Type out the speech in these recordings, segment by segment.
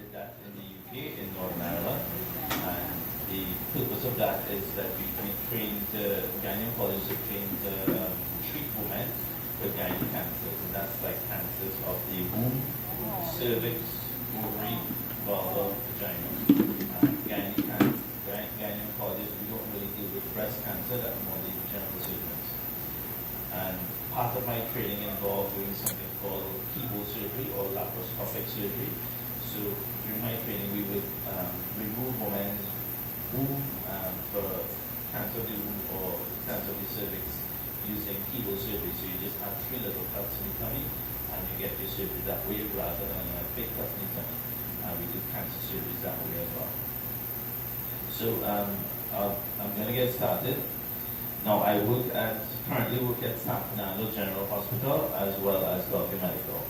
did that in the UK, in Northern Ireland, and the purpose of that is that we trained gynecologists to train to treat women with gynae cancers, and that's like cancers of the womb, cervix, ovary, vulva, vagina. Gynecologists, we don't really deal with breast cancer, that's more the general surgeons. And part of my training involved doing something called keyhole surgery or laparoscopic surgery. So during my training, we would remove women's womb for cancer of the womb or cancer of the cervix using keyhole surgery. So you just have 3 little cuts in the tummy and you get your surgery that way rather than a big cut in the tummy. We do cancer surgeries that way as well. So I'm going to get started. Now I currently work at San Fernando General Hospital as well as Gulf Medical.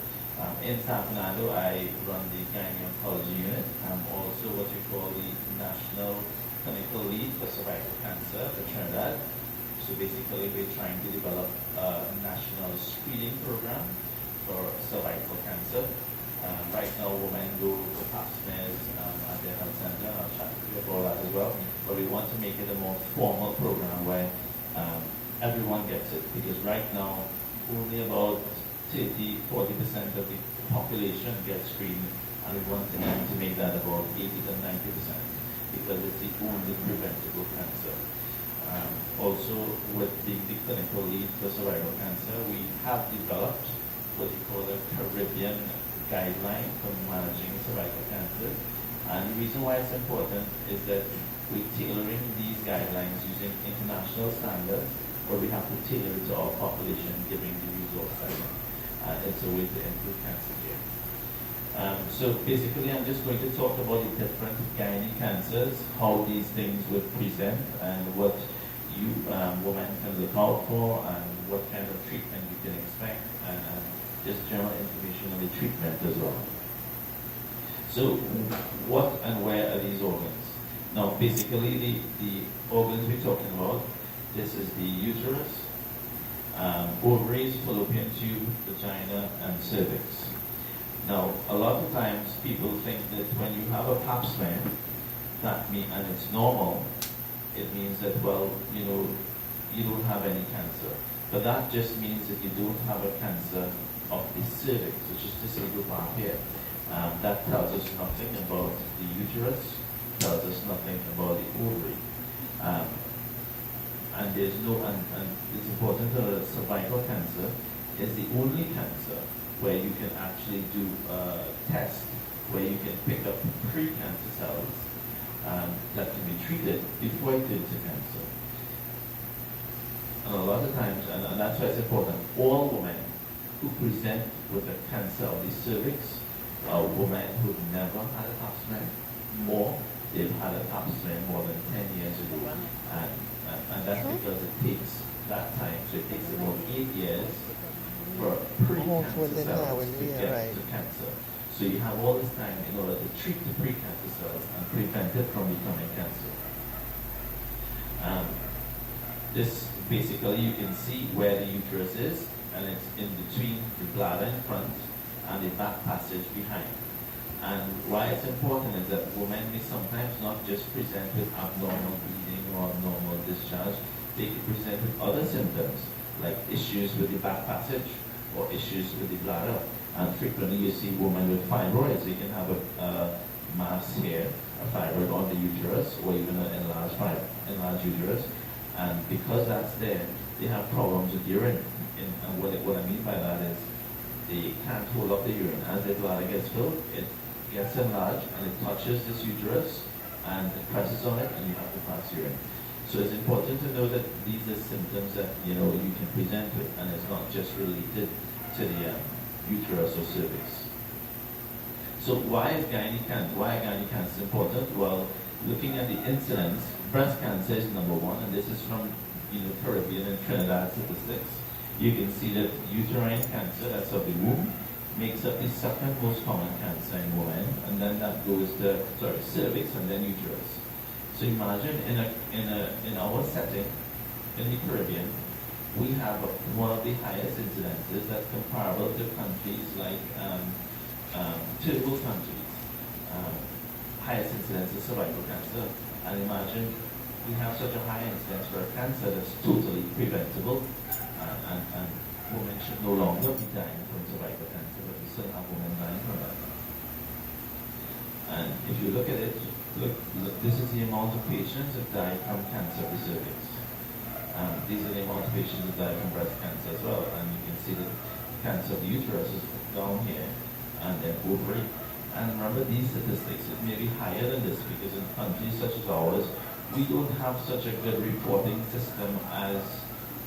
In San Fernando I run the gynae oncology unit. I'm also what you call the National Clinical Lead for Cervical Cancer for Trinidad. So basically we're trying to develop a national screening program for cervical cancer. Right now, women go for pap smears at their health center, and I'll chat to you about that as well. But we want to make it a more formal program where everyone gets it, because right now, only about 30–40% of the population gets screened, and we want to make that about 80–90%, because it's the only preventable cancer. Also, with the clinical lead for cervical cancer, we have developed what you call a Caribbean guideline for managing cervical cancer. And the reason why it's important is that we're tailoring these guidelines using international standards, where we have to tailor it to our population, giving the results that it's a way to improve cancer care. So basically, I'm just going to talk about the different gynae cancers, how these things would present, and what you women can look out for, and what kind of treatment you can expect, and just general information on the treatment as well. So what and where are these organs? Now basically the organs we're talking about, this is the uterus, ovaries, fallopian tube, vagina, and cervix. Now a lot of times people think that when you have a pap smear, and it's normal, it means that, well, you don't have any cancer. But that just means that you don't have a cancer of the cervix, which is this little part here. That tells us nothing about the uterus, tells us nothing about the ovary. And it's important to know that cervical cancer is the only cancer where you can actually do a test where you can pick up pre-cancer cells that can be treated before it turns to cancer. And a lot of times, and that's why it's important, all women who present with a cancer of the cervix are women who've never had a pap smear, or they've had a pap smear more than 10 years ago. And that's because it takes that time. So it takes about 8 years for pre-cancer cells to get to cancer. So you have all this time in order to treat the pre-cancer cells and prevent it from becoming cancer. This basically, you can see where the uterus is, and it's in between the bladder in front and the back passage behind. And why it's important is that women may sometimes not just present with abnormal bleeding or abnormal discharge, they can present with other symptoms, like issues with the back passage or issues with the bladder. And frequently you see women with fibroids. They can have a mass here, a fibroid on the uterus, or even an enlarged uterus. And because that's there, they have problems with urine. And what I mean by that is they can't hold up the urine. As the bladder gets filled, it gets enlarged and it touches this uterus and it presses on it and you have to pass urine. So it's important to know that these are symptoms that you can present with, and it's not just related to the uterus or cervix. So why is gynae cancer important? Well, looking at the incidence, breast cancer is number 1, and this is from Caribbean and Trinidad statistics. You can see that uterine cancer, that's of the womb, makes up the second most common cancer in women, and then that goes to cervix and then uterus. So imagine in our setting in the Caribbean, we have one of the highest incidences that's comparable to countries like third world countries. highest incidence of cervical cancer. And imagine we have such a high incidence for a cancer that's totally preventable, and women should no longer be dying from cervical cancer, but we still have women dying from that. And if you look at it, look, this is the amount of patients that die from cancer of the cervix. These are the amount of patients that die from breast cancer as well. And you can see that cancer of the uterus is down here, and then ovary. And remember, these statistics, it may be higher than this because in countries such as ours, we don't have such a good reporting system as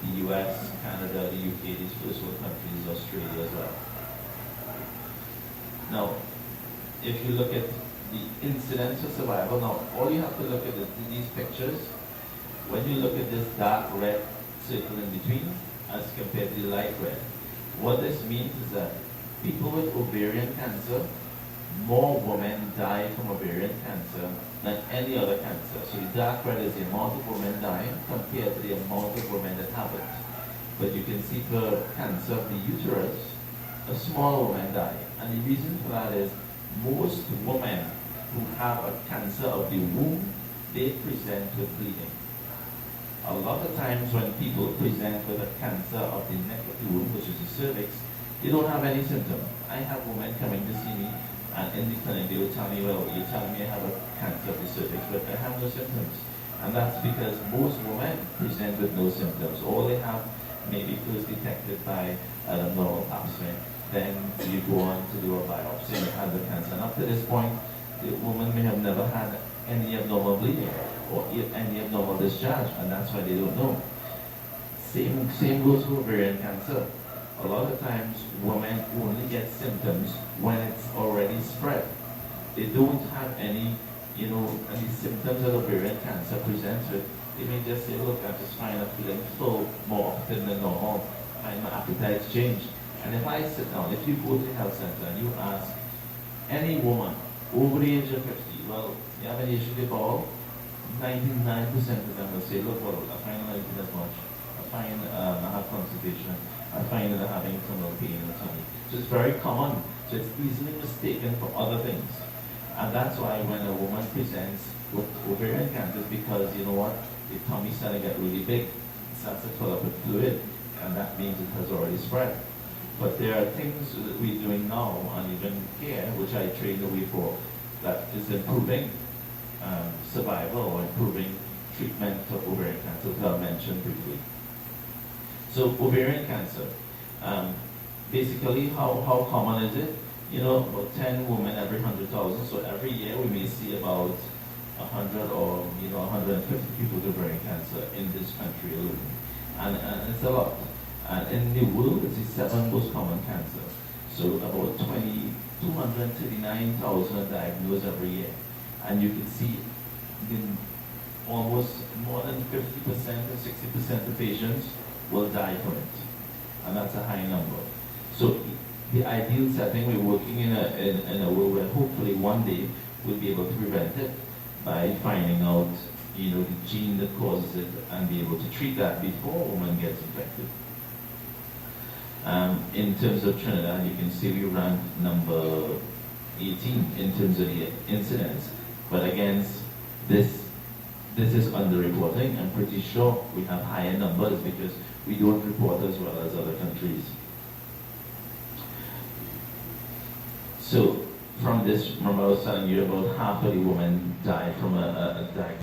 the US, Canada, the UK, these first world countries, Australia as well. Now, if you look at the incidence of survival, now all you have to look at is these pictures. When you look at this dark red circle in between as compared to the light red, what this means is that people with ovarian cancer, more women die from ovarian cancer than any other cancer. So the dark red is the amount of women dying compared to the amount of women that have it. But you can see for cancer of the uterus, a smaller woman die. And the reason for that is most women who have a cancer of the womb, they present with bleeding. A lot of times when people present with a cancer of the neck of the womb, which is the cervix, they don't have any symptoms. I have women coming to see me, and in the clinic they will tell me, well, you're telling me I have a cancer of the cervix, but I have no symptoms. And that's because most women present with no symptoms. All they have may be first detected by an abnormal pap smear. Then you go on to do a biopsy and you have the cancer. And up to this point, the woman may have never had any abnormal bleeding or any abnormal discharge, and that's why they don't know. Same goes for ovarian cancer. A lot of times, women only get symptoms when it's already spread. They don't have any symptoms that ovarian cancer presents with. They may just say, look, I'm just fine, I'm feeling full more often than normal, and my appetite's changed. And if I sit down, if you go to the health center and you ask any woman over the age of 50, well, you have any issue with Bahall? 99% of them will say, look, well, I find I'm not eating as much. I find I have constipation. I find that I'm having some pain in the tummy. So it's very common. So it's easily mistaken for other things. And that's why when a woman presents with ovarian cancer, it's because, you know what, the tummy starts to get really big. It starts to fill up with fluid, and that means it has already spread. But there are things that we're doing now, and even here, which I trained away for, that is improving survival or improving treatment of ovarian cancer, which I'll mention briefly. So ovarian cancer, basically how common is it? About 10 women every 100,000. So every year we may see about 100 or 150 people with ovarian cancer in this country alone, and it's a lot. And in the world, it's the 7th most common cancer. So about 239,000 are diagnosed every year. And you can see almost more than 50% or 60% of patients will die from it. And that's a high number. So the ideal setting, we're working in a world where hopefully one day we'll be able to prevent it by finding out the gene that causes it and be able to treat that before a woman gets infected. In terms of Trinidad, you can see we ranked number 18 in terms of the incidence. But again, this is underreporting. I'm pretty sure we have higher numbers because we don't report as well as other countries. So from this, remember I was telling you about half of the women die from a diagnosis.